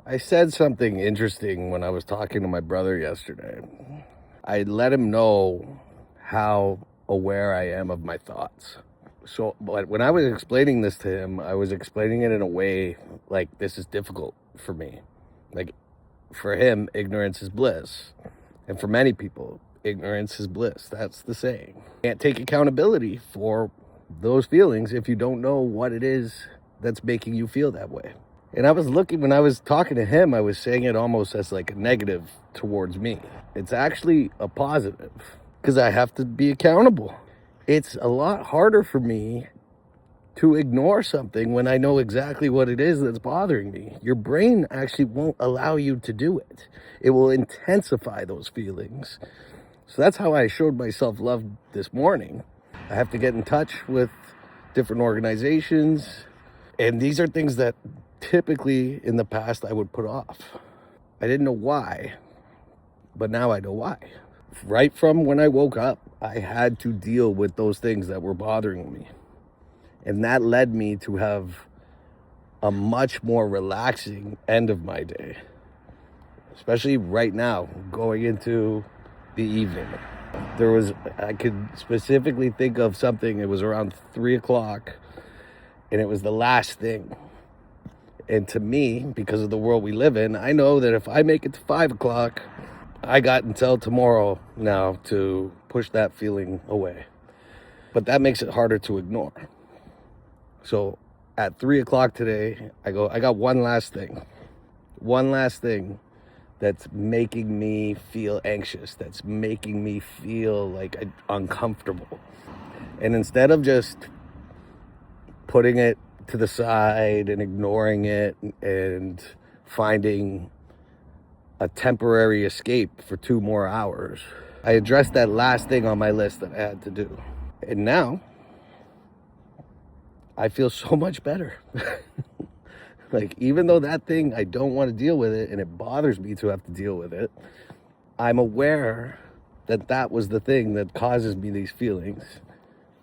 I said something interesting when I was talking to my brother yesterday. I let him know how aware I am of my thoughts. So, but when I was explaining this to him, I was explaining it in a way like this is difficult for me. Like for him, ignorance is bliss. And for many people, ignorance is bliss. That's the saying. You can't take accountability for those feelings if you don't know what it is that's making you feel that way. And I was looking, when I was talking to him, I was saying it almost as like a negative towards me. It's actually a positive because I have to be accountable. It's a lot harder for me to ignore something when I know exactly what it is that's bothering me. Your brain actually won't allow you to do it. It will intensify those feelings. So that's how I showed myself love this morning. I have to get in touch with different organizations. And these are things that typically in the past I would put off. I didn't know why, but now I know why. Right from when I woke up, I had to deal with those things that were bothering me. And that led me to have a much more relaxing end of my day, especially right now, going into the evening. I could specifically think of something, it was around 3 o'clock, and it was the last thing. And to me, because of the world we live in, I know that if I make it to 5 o'clock, I got until tomorrow now to push that feeling away. But that makes it harder to ignore. So at 3 o'clock today, I got one last thing that's making me feel anxious, that's making me feel like uncomfortable. And instead of just putting it to the side and ignoring it and finding a temporary escape for 2 more hours, I addressed that last thing on my list that I had to do. And now I feel so much better. Like, even though that thing, I don't want to deal with it and it bothers me to have to deal with it, I'm aware that that was the thing that causes me these feelings.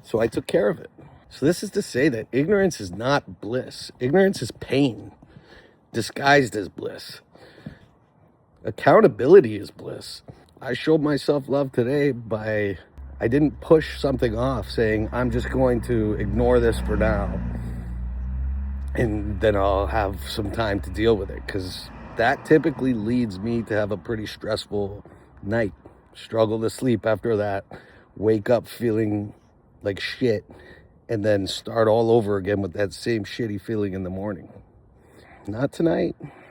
So I took care of it. So this is to say that ignorance is not bliss. Ignorance is pain disguised as bliss. Accountability is bliss. I showed myself love today by, I didn't push something off saying, I'm just going to ignore this for now, and then I'll have some time to deal with it, because that typically leads me to have a pretty stressful night. Struggle to sleep after that, wake up feeling like shit, and then start all over again with that same shitty feeling in the morning. Not tonight.